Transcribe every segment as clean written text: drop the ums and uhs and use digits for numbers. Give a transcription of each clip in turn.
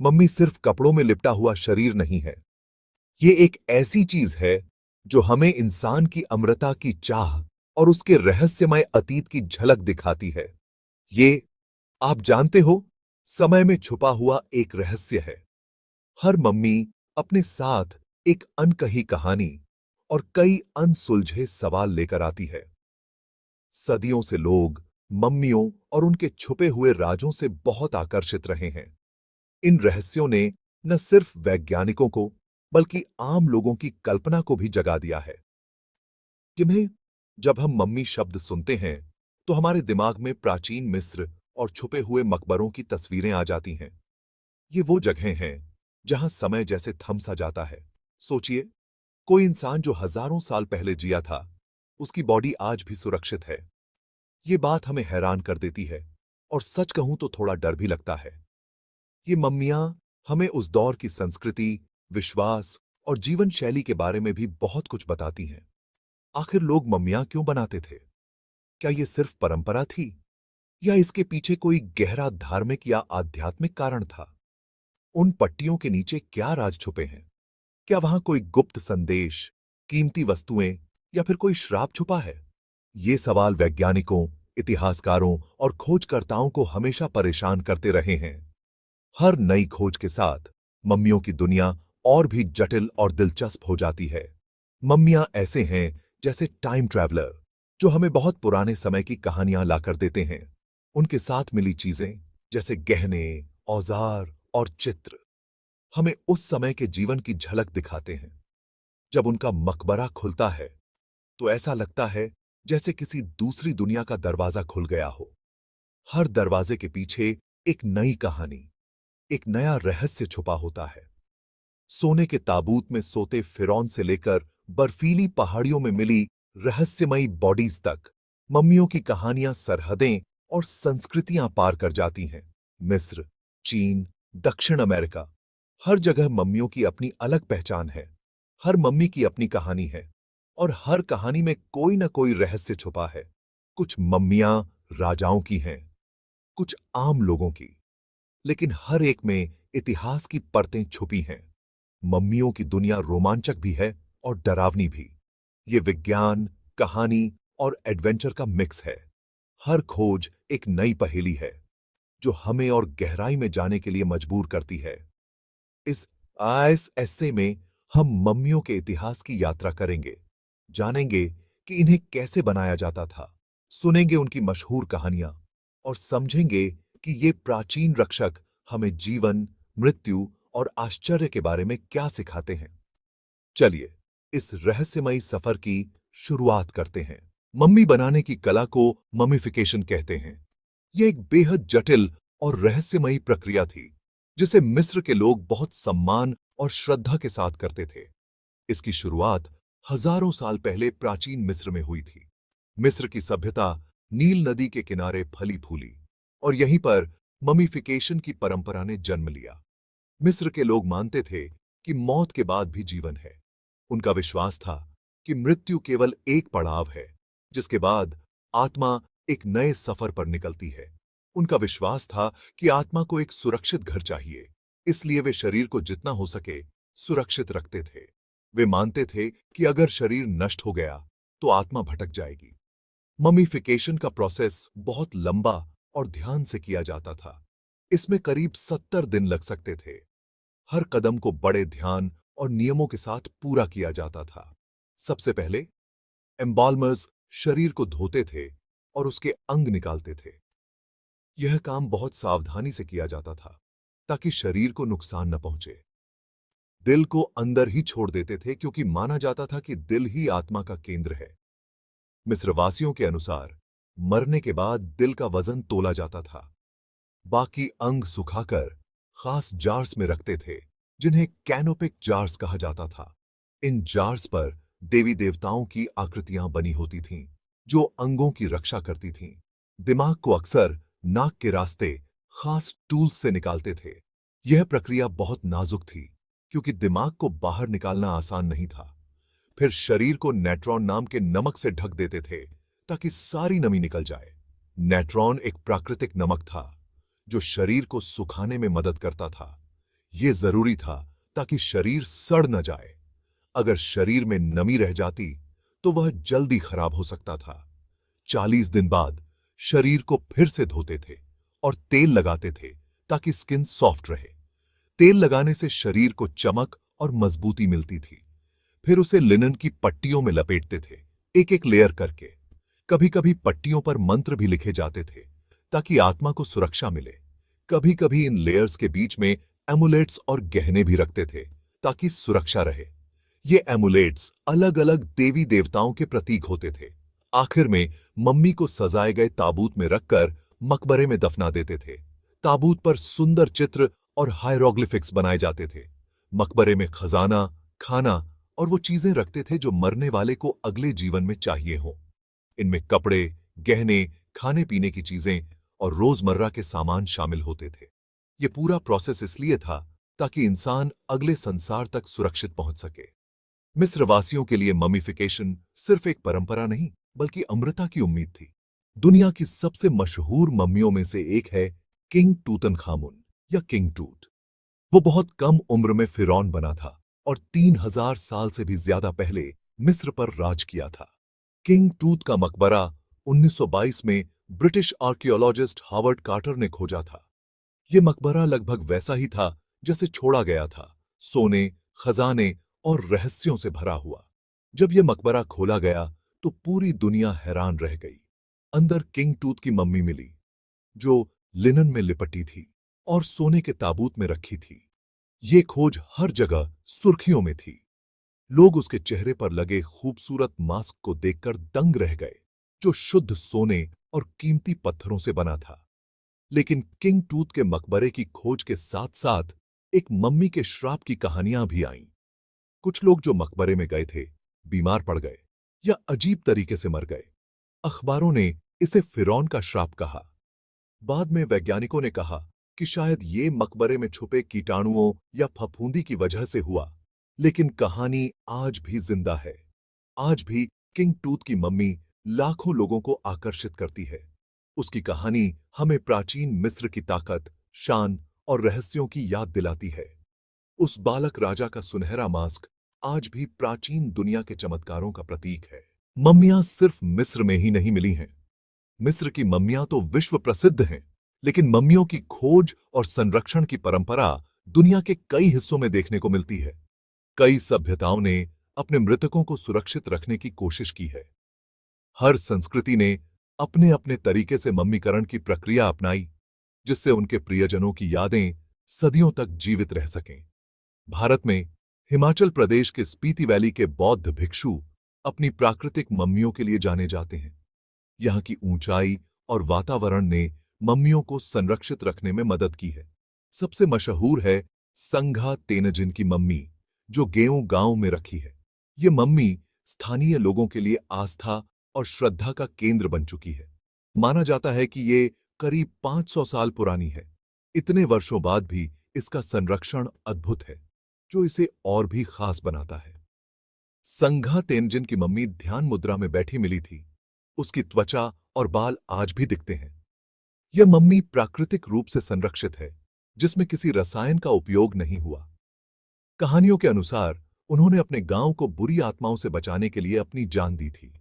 Mummy सिर्फ कपड़ों में लिपटा हुआ शरीर नहीं है। ये एक ऐसी चीज है जो हमें इंसान की अमरता की चाह और उसके रहस्यमय अतीत की झलक दिखाती है। ये, आप जानते हो, समय में छुपा हुआ एक रहस्य है। हर मम्मी अपने साथ एक अनकही कहानी और कई अनसुलझे सवाल लेकर आती है। सदियों से लोग मम्मियों और उनके छुपे हुए राजों से बहुत आकर्षित रहे हैं। इन रहस्यों ने न सिर्फ वैज्ञानिकों को बल्कि आम लोगों की कल्पना को भी जगा दिया है। जिन्हें जब हम मम्मी शब्द सुनते हैं तो हमारे दिमाग में प्राचीन मिस्र और छुपे हुए मकबरों की तस्वीरें आ जाती हैं। ये वो जगहें हैं जहां समय जैसे थम सा जाता है। सोचिए, कोई इंसान जो हजारों साल पहले जिया था, उसकी बॉडी आज भी सुरक्षित है। ये बात हमें हैरान कर देती है और सच कहूं तो थोड़ा डर भी लगता है। ये मम्मियां हमें उस दौर की संस्कृति, विश्वास और जीवन शैली के बारे में भी बहुत कुछ बताती हैं। आखिर लोग मम्मियां क्यों बनाते थे? क्या ये सिर्फ परंपरा थी या इसके पीछे कोई गहरा धार्मिक या आध्यात्मिक कारण था? उन पट्टियों के नीचे क्या राज छुपे हैं? क्या वहां कोई गुप्त संदेश, कीमती वस्तुएं या फिर कोई श्राप छुपा है? ये सवाल वैज्ञानिकों, इतिहासकारों और खोजकर्ताओं को हमेशा परेशान करते रहे हैं। हर नई खोज के साथ मम्मियों की दुनिया और भी जटिल और दिलचस्प हो जाती है। मम्मियां ऐसे हैं जैसे टाइम ट्रैवलर, जो हमें बहुत पुराने समय की कहानियां लाकर देते हैं। उनके साथ मिली चीजें जैसे गहने, औजार और चित्र हमें उस समय के जीवन की झलक दिखाते हैं। जब उनका मकबरा खुलता है तो ऐसा लगता है जैसे किसी दूसरी दुनिया का दरवाजा खुल गया हो। हर दरवाजे के पीछे एक नई कहानी, एक नया रहस्य छुपा होता है। सोने के ताबूत में सोते फिरौन से लेकर बर्फीली पहाड़ियों में मिली रहस्यमयी बॉडीज तक, मम्मियों की कहानियां सरहदें और संस्कृतियां पार कर जाती हैं। मिस्र, चीन, दक्षिण अमेरिका, हर जगह मम्मियों की अपनी अलग पहचान है। हर मम्मी की अपनी कहानी है और हर कहानी में कोई ना कोई रहस्य छुपा है। कुछ मम्मियां राजाओं की हैं, कुछ आम लोगों की, लेकिन हर एक में इतिहास की परतें छुपी हैं। मम्मियों की दुनिया रोमांचक भी है और डरावनी भी। ये विज्ञान, कहानी और एडवेंचर का मिक्स है। हर खोज एक नई पहेली है जो हमें और गहराई में जाने के लिए मजबूर करती है। इस एसए में हम मम्मियों के इतिहास की यात्रा करेंगे, जानेंगे कि इन्हें कैसे बनाया जाता था, सुनेंगे उनकी मशहूर कहानियां और समझेंगे कि ये प्राचीन रक्षक हमें जीवन, मृत्यु और आश्चर्य के बारे में क्या सिखाते हैं। चलिए, इस रहस्यमयी सफर की शुरुआत करते हैं। मम्मी बनाने की कला को ममिफिकेशन कहते हैं। यह एक बेहद जटिल और रहस्यमयी प्रक्रिया थी जिसे मिस्र के लोग बहुत सम्मान और श्रद्धा के साथ करते थे। इसकी शुरुआत हजारों साल पहले प्राचीन मिस्र में हुई थी। मिस्र की सभ्यता नील नदी के किनारे फली फूली और यहीं पर ममिफिकेशन की परंपरा ने जन्म लिया। मिस्र के लोग मानते थे कि मौत के बाद भी जीवन है। उनका विश्वास था कि मृत्यु केवल एक पड़ाव है, जिसके बाद आत्मा एक नए सफर पर निकलती है। उनका विश्वास था कि आत्मा को एक सुरक्षित घर चाहिए, इसलिए वे शरीर को जितना हो सके सुरक्षित रखते थे। वे मानते थे कि अगर शरीर नष्ट हो गया तो आत्मा भटक जाएगी। ममीफिकेशन का प्रोसेस बहुत लंबा और ध्यान से किया जाता था। इसमें करीब 70 दिन लग सकते थे। हर कदम को बड़े ध्यान और नियमों के साथ पूरा किया जाता था। सबसे पहले एम्बाल्मर्स शरीर को धोते थे और उसके अंग निकालते थे। यह काम बहुत सावधानी से किया जाता था ताकि शरीर को नुकसान न पहुंचे। दिल को अंदर ही छोड़ देते थे क्योंकि माना जाता था कि दिल ही आत्मा का केंद्र है। मिस्रवासियों के अनुसार मरने के बाद दिल का वजन तोला जाता था। बाकी अंग सुखाकर खास जार्स में रखते थे, जिन्हें कैनोपिक जार्स कहा जाता था। इन जार्स पर देवी देवताओं की आकृतियां बनी होती थीं, जो अंगों की रक्षा करती थीं। दिमाग को अक्सर नाक के रास्ते खास टूल्स से निकालते थे। यह प्रक्रिया बहुत नाजुक थी क्योंकि दिमाग को बाहर निकालना आसान नहीं था। फिर शरीर को नेट्रॉन नाम के नमक से ढक देते थे ताकि सारी नमी निकल जाए। नेट्रॉन एक प्राकृतिक नमक था जो शरीर को सुखाने में मदद करता था। ये जरूरी था ताकि शरीर सड़ न जाए। अगर शरीर में नमी रह जाती तो वह जल्दी खराब हो सकता था। 40 दिन बाद शरीर को फिर से धोते थे और तेल लगाते थे ताकि स्किन सॉफ्ट रहे। तेल लगाने से शरीर को चमक और मजबूती मिलती थी। फिर उसे लिनन की पट्टियों में लपेटते थे, एक एक लेयर करके। कभी कभी पट्टियों पर मंत्र भी लिखे जाते थे ताकि आत्मा को सुरक्षा मिले। कभी कभी इन लेयर्स के बीच में एमुलेट्स और गहने भी रखते थे ताकि सुरक्षा रहे। ये एमुलेट्स अलग अलग देवी देवताओं के प्रतीक होते थे। आखिर में मम्मी को सजाए गए ताबूत में रखकर मकबरे में दफना देते थे। ताबूत पर सुंदर चित्र और हायरोग्लिफिक्स बनाए जाते थे। मकबरे में खजाना, खाना और वो चीजें रखते थे जो मरने वाले को अगले जीवन में चाहिए हो। इनमें कपड़े, गहने, खाने पीने की चीजें और रोजमर्रा के सामान शामिल होते थे। ये पूरा प्रोसेस इसलिए था ताकि इंसान अगले संसार तक सुरक्षित पहुंच सके। मिस्र वासियों के लिए ममीफिकेशन सिर्फ एक परंपरा नहीं, बल्कि अमृता की उम्मीद थी। दुनिया की सबसे मशहूर मम्मियों में से एक है किंग टूतनखामुन या किंग टूट। वो बहुत कम उम्र में फिरौन बना था और 3000 साल से भी ज्यादा पहले मिस्र पर राज किया था। किंग टूत का मकबरा 1922 में ब्रिटिश आर्कियोलॉजिस्ट हावर्ड कार्टर ने खोजा था। यह मकबरा लगभग वैसा ही था जैसे छोड़ा गया था, सोने, खजाने और रहस्यों से भरा हुआ। जब यह मकबरा खोला गया तो पूरी दुनिया हैरान रह गई। अंदर किंग टूत की मम्मी मिली, जो लिनन में लिपटी थी और सोने के ताबूत में रखी थी। ये खोज हर जगह सुर्खियों में थी। लोग उसके चेहरे पर लगे खूबसूरत मास्क को देखकर दंग रह गए, जो शुद्ध सोने और कीमती पत्थरों से बना था। लेकिन किंग टूत के मकबरे की खोज के साथ साथ एक मम्मी के श्राप की कहानियां भी आईं। कुछ लोग जो मकबरे में गए थे बीमार पड़ गए या अजीब तरीके से मर गए। अखबारों ने इसे फिरौन का श्राप कहा। बाद में वैज्ञानिकों ने कहा कि शायद ये मकबरे में छुपे कीटाणुओं या फफूंदी की वजह से हुआ। लेकिन कहानी आज भी जिंदा है। आज भी किंग टूत की मम्मी लाखों लोगों को आकर्षित करती है। उसकी कहानी हमें प्राचीन मिस्र की ताकत, शान और रहस्यों की याद दिलाती है। उस बालक राजा का सुनहरा मास्क आज भी प्राचीन दुनिया के चमत्कारों का प्रतीक है। मम्मियां सिर्फ मिस्र में ही नहीं मिली हैं। मिस्र की मम्मियां तो विश्व प्रसिद्ध हैं, लेकिन मम्मियों की खोज और संरक्षण की परंपरा दुनिया के कई हिस्सों में देखने को मिलती है। कई सभ्यताओं ने अपने मृतकों को सुरक्षित रखने की कोशिश की है। हर संस्कृति ने अपने अपने तरीके से मम्मीकरण की प्रक्रिया अपनाई, जिससे उनके प्रियजनों की यादें सदियों तक जीवित रह सकें। भारत में हिमाचल प्रदेश के स्पीति वैली के बौद्ध भिक्षु अपनी प्राकृतिक मम्मियों के लिए जाने जाते हैं। यहाँ की ऊंचाई और वातावरण ने मम्मियों को संरक्षित रखने में मदद की है। सबसे मशहूर है संघा तेनजिन की मम्मी, जो गेओ गांव में रखी है। ये मम्मी स्थानीय लोगों के लिए आस्था और श्रद्धा का केंद्र बन चुकी है। माना जाता है कि ये करीब 500 साल पुरानी है। इतने वर्षों बाद भी इसका संरक्षण अद्भुत है, जो इसे और भी खास बनाता है। संघा तेनजिन की मम्मी ध्यान मुद्रा में बैठी मिली थी। उसकी त्वचा और बाल आज भी दिखते हैं। यह मम्मी प्राकृतिक रूप से संरक्षित है, जिसमें किसी रसायन का उपयोग नहीं हुआ। कहानियों के अनुसार उन्होंने अपने गांव को बुरी आत्माओं से बचाने के लिए अपनी जान दी थी।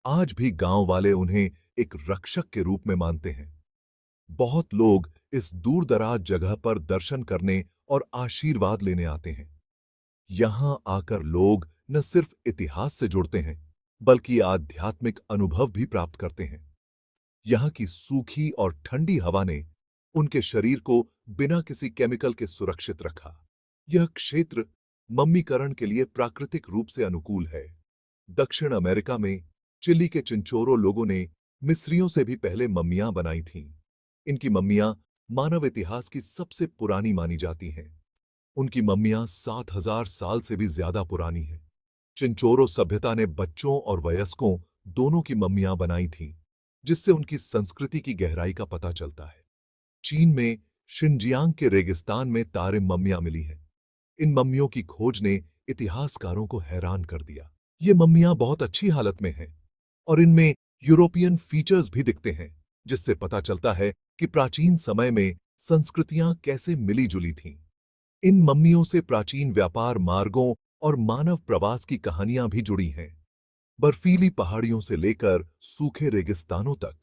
आज भी गांव वाले उन्हें एक रक्षक के रूप में मानते हैं। बहुत लोग इस दूर-दराज जगह पर दर्शन करने और आशीर्वाद लेने आते हैं। यहां आकर लोग न सिर्फ इतिहास से जुड़ते हैं, बल्कि आध्यात्मिक अनुभव भी प्राप्त करते हैं। यहाँ की सूखी और ठंडी हवा ने उनके शरीर को बिना किसी केमिकल के सुरक्षित रखा। यह क्षेत्र मम्मीकरण के लिए प्राकृतिक रूप से अनुकूल है। दक्षिण अमेरिका में चिली के चिंचोरो लोगों ने मिस्रियों से भी पहले मम्मियां बनाई थीं। इनकी मम्मियां मानव इतिहास की सबसे पुरानी मानी जाती हैं। उनकी मम्मियां 7000 साल से भी ज्यादा पुरानी हैं। चिंचोरो सभ्यता ने बच्चों और वयस्कों दोनों की मम्मियां बनाई थीं, जिससे उनकी संस्कृति की गहराई का पता चलता है। चीन में शिनजियांग के रेगिस्तान में तारिम मम्मियां मिली हैं। इन मम्मियों की खोज ने इतिहासकारों को हैरान कर दिया। ये मम्मियां बहुत अच्छी हालत में हैं और इनमें यूरोपियन फीचर्स भी दिखते हैं, जिससे पता चलता है कि प्राचीन समय में संस्कृतियां कैसे मिली जुली थीं। इन मम्मियों से प्राचीन व्यापार मार्गों और मानव प्रवास की कहानियां भी जुड़ी हैं। बर्फीली पहाड़ियों से लेकर सूखे रेगिस्तानों तक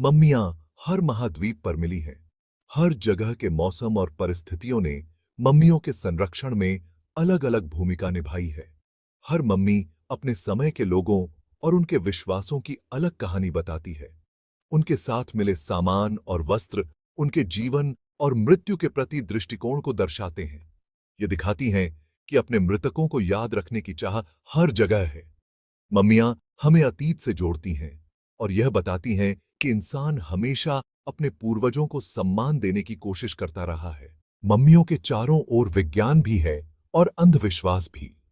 मम्मियां हर महाद्वीप पर मिली हैं। हर जगह के मौसम और परिस्थितियों ने मम्मियों के संरक्षण में अलग-अलग भूमिका निभाई है। हर मम्मी अपने समय के लोगों और उनके विश्वासों की अलग कहानी बताती है। उनके साथ मिले सामान और वस्त्र उनके जीवन और मृत्यु के प्रति दृष्टिकोण को दर्शाते हैं। ये दिखाती हैं कि अपने मृतकों को याद रखने की चाह हर जगह है। मम्मियां हमें अतीत से जोड़ती हैं और यह बताती हैं कि इंसान हमेशा अपने पूर्वजों को सम्मान देने की कोशिश करता रहा है। मम्मियों के चारों ओर विज्ञान भी है और अंधविश्वास भी।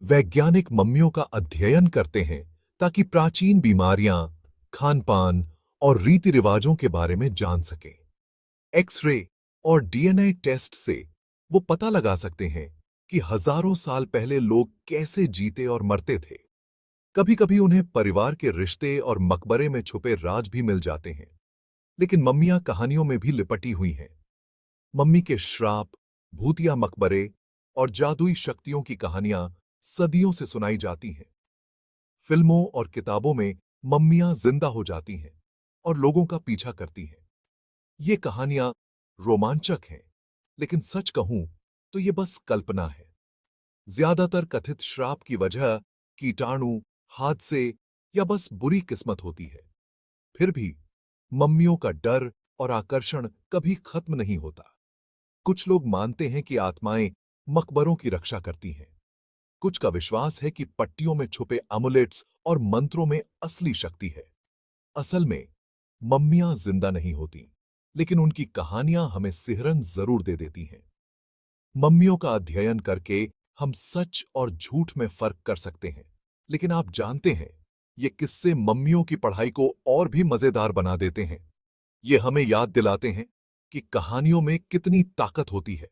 वैज्ञानिक मम्मियों का अध्ययन करते हैं ताकि प्राचीन बीमारियां, खान-पान और रीति रिवाजों के बारे में जान सकें। एक्स-रे और डीएनए टेस्ट से वो पता लगा सकते हैं कि हजारों साल पहले लोग कैसे जीते और मरते थे। कभी-कभी उन्हें परिवार के रिश्ते और मकबरे में छुपे राज भी मिल जाते हैं। लेकिन मम्मियां कहानियों में भी लिपटी हुई हैं। मम्मी के श्राप, भूतिया मकबरे और जादुई शक्तियों की कहानियां सदियों से सुनाई जाती हैं। फिल्मों और किताबों में मम्मियां जिंदा हो जाती हैं और लोगों का पीछा करती हैं। ये कहानियां रोमांचक हैं, लेकिन सच कहूं तो ये बस कल्पना है। ज्यादातर कथित श्राप की वजह कीटाणु, हादसे या बस बुरी किस्मत होती है। फिर भी मम्मियों का डर और आकर्षण कभी खत्म नहीं होता। कुछ लोग मानते हैं कि आत्माएं मकबरों की रक्षा करती हैं। कुछ का विश्वास है कि पट्टियों में छुपे अमुलेट्स और मंत्रों में असली शक्ति है। असल में मम्मियां जिंदा नहीं होती, लेकिन उनकी कहानियां हमें सिहरन जरूर दे देती हैं। मम्मियों का अध्ययन करके हम सच और झूठ में फर्क कर सकते हैं। लेकिन आप जानते हैं, ये किस्से मम्मियों की पढ़ाई को और भी मजेदार बना देते हैं। ये हमें याद दिलाते हैं कि कहानियों में कितनी ताकत होती है।